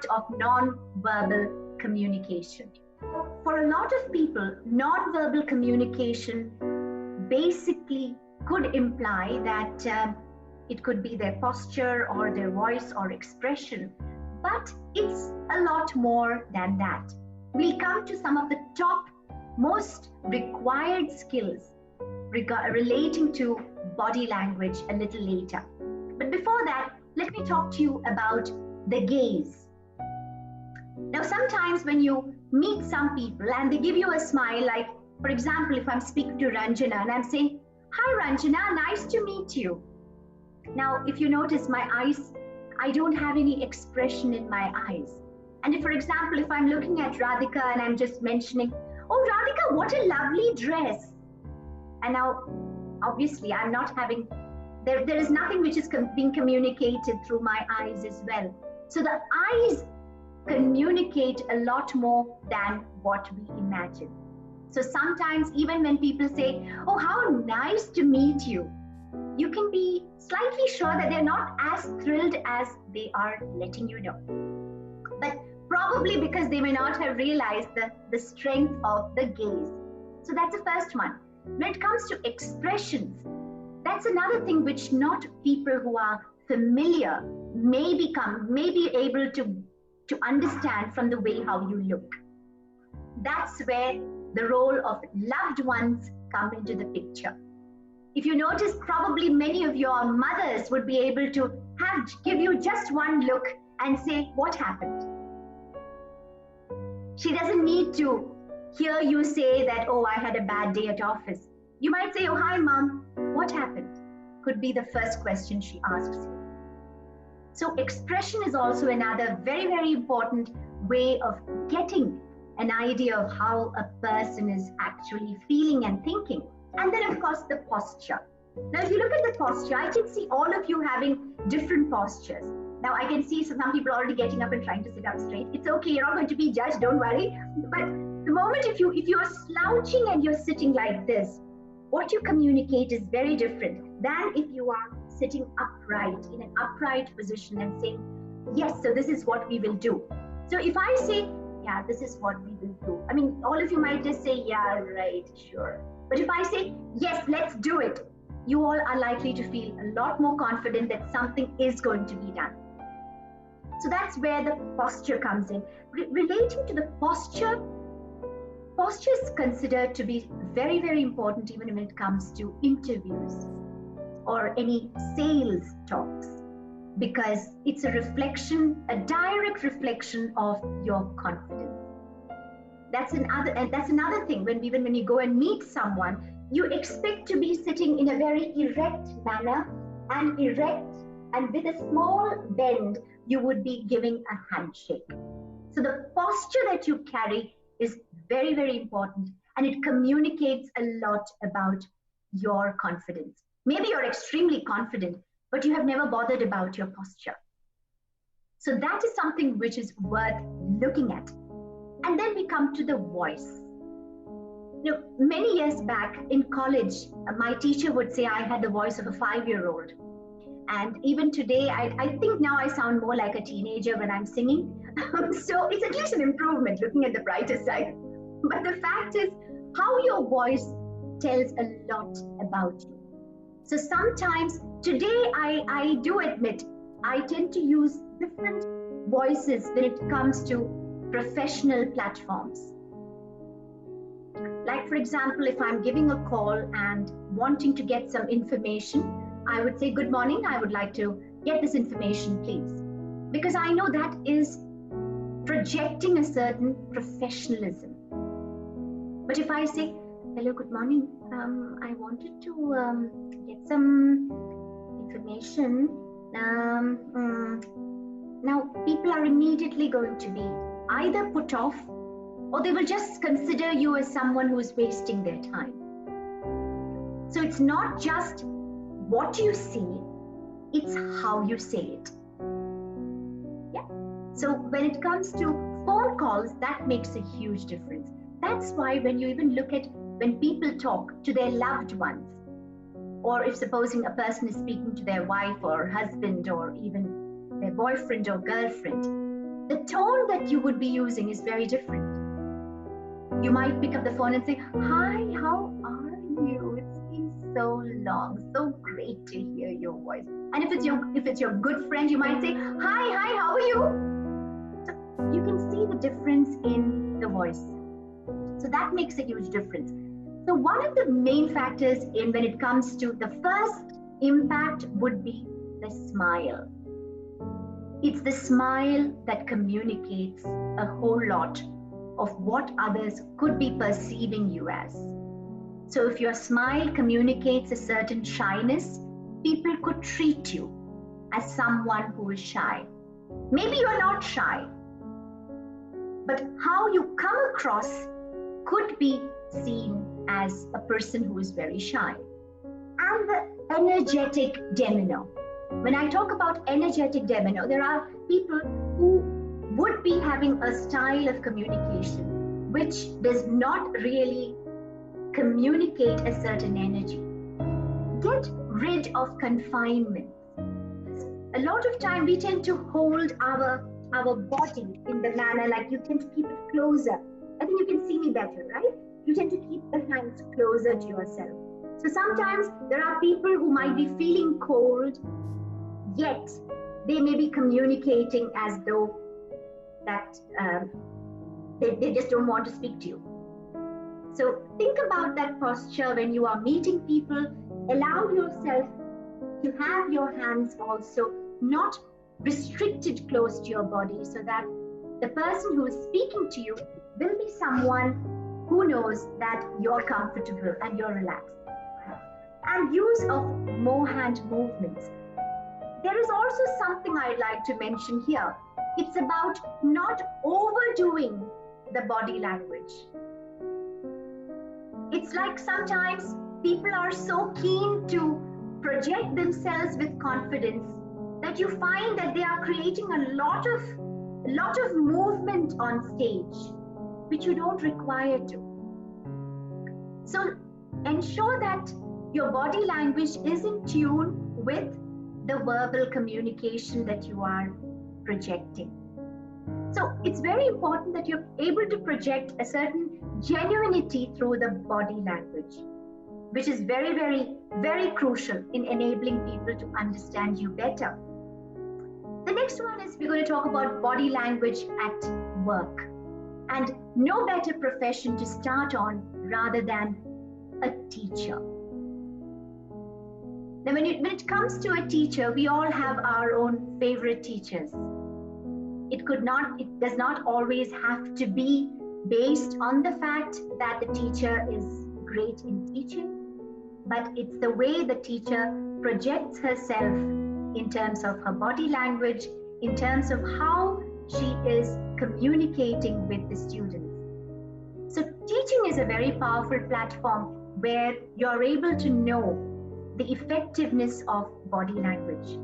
impact of non-verbal communication. For a lot of people, non-verbal communication basically could imply that it could be their posture or their voice or expression, but it's a lot more than that. We'll come to some of the top most required skills relating to body language a little later. But before that, let me talk to you about the gaze. Now, sometimes when you meet some people and they give you a smile, like, for example, if I'm speaking to Ranjana and I'm saying, "Hi Ranjana, nice to meet you." Now, if you notice my eyes, I don't have any expression in my eyes. And if, for example, if I'm looking at Radhika and I'm just mentioning, "Oh Radhika, what a lovely dress." And now, obviously, I'm not having, there is nothing which is being communicated through my eyes as well. So the eyes communicate a lot more than what we imagine. So sometimes even when people say, "Oh, how nice to meet you," you can be slightly sure that they're not as thrilled as they are letting you know. But probably because they may not have realized the strength of the gaze. So that's the first one. When it comes to expressions, that's another thing which not people who are familiar may be able to understand from the way how you look. That's where the role of loved ones come into the picture. If you notice, probably many of your mothers would be able to give you just one look and say, "What happened?" She doesn't need to hear you say that, "Oh, I had a bad day at office." You might say, "Oh, hi mom, what happened?" Could be the first question she asks you. So expression is also another very, very important way of getting an idea of how a person is actually feeling and thinking. And then, of course, the posture. Now, if you look at the posture, I can see all of you having different postures. Now, I can see some people already getting up and trying to sit up straight. It's okay, you're not going to be judged, don't worry. But the moment if you're slouching and you're sitting like this, what you communicate is very different than if you are sitting upright, in an upright position and saying, "Yes, so this is what we will do." So if I say, "Yeah, this is what we will do," I mean, all of you might just say, "Yeah, right, sure." But if I say, "Yes, let's do it," you all are likely to feel a lot more confident that something is going to be done. So that's where the posture comes in. Relating to the posture is considered to be very, very important even when it comes to interviews or any sales talks, because it's a direct reflection of your confidence. That's another thing. When you go and meet someone, you expect to be sitting in a very erect manner, and with a small bend, you would be giving a handshake. So the posture that you carry is very, very important, and it communicates a lot about your confidence. Maybe you're extremely confident, but you have never bothered about your posture. So that is something which is worth looking at. And then we come to the voice. Many years back in college, my teacher would say I had the voice of a 5-year-old. And even today, I think now I sound more like a teenager when I'm singing. So it's at least an improvement, looking at the brighter side. But the fact is, how your voice tells a lot about you. So sometimes, today I do admit, I tend to use different voices when it comes to professional platforms. Like, for example, if I'm giving a call and wanting to get some information, I would say, "Good morning, I would like to get this information, please." Because I know that is projecting a certain professionalism. But if I say, "Hello, good morning, I wanted to get some information," now people are immediately going to be either put off, or they will just consider you as someone who is wasting their time. So it's not just what you see, it's how you say it. Yeah. So when it comes to phone calls, that makes a huge difference. That's why when you even look at when people talk to their loved ones, or if supposing a person is speaking to their wife or husband or even their boyfriend or girlfriend, the tone that you would be using is very different. You might pick up the phone and say, "Hi, how are you? It's been so long. So great to hear your voice." And if it's your good friend, you might say, "Hi, how are you?" So you can see the difference in the voice. So that makes a huge difference. So one of the main factors when it comes to the first impact would be the smile. It's the smile that communicates a whole lot of what others could be perceiving you as. So if your smile communicates a certain shyness, people could treat you as someone who is shy. Maybe you're not shy, but how you come across could be seen as a person who is very shy. And the energetic demeanor. When I talk about energetic demeanor, there are people who would be having a style of communication which does not really communicate a certain energy. Get rid of confinement. A lot of time we tend to hold our body in the manner like you tend to keep it closer. I think you can see me better, right? You tend to keep the hands closer to yourself. So sometimes there are people who might be feeling cold, yet they may be communicating as though that they just don't want to speak to you. So think about that posture when you are meeting people. Allow yourself to have your hands also not restricted close to your body, so that the person who is speaking to you will be someone who knows that you're comfortable and you're relaxed. And use of more hand movements. There is also something I'd like to mention here. It's about not overdoing the body language. It's like sometimes people are so keen to project themselves with confidence that you find that they are creating a lot of movement on stage, which you don't require to. So ensure that your body language is in tune with the verbal communication that you are projecting. So it's very important that you're able to project a certain genuinity through the body language, which is very, very, very crucial in enabling people to understand you better. The next one is we're going to talk about body language at work. And no better profession to start on rather than a teacher. Now, when it comes to a teacher, we all have our own favorite teachers. It does not always have to be based on the fact that the teacher is great in teaching, but it's the way the teacher projects herself in terms of her body language, in terms of how she is communicating with the students. So teaching is a very powerful platform where you're able to know the effectiveness of body language.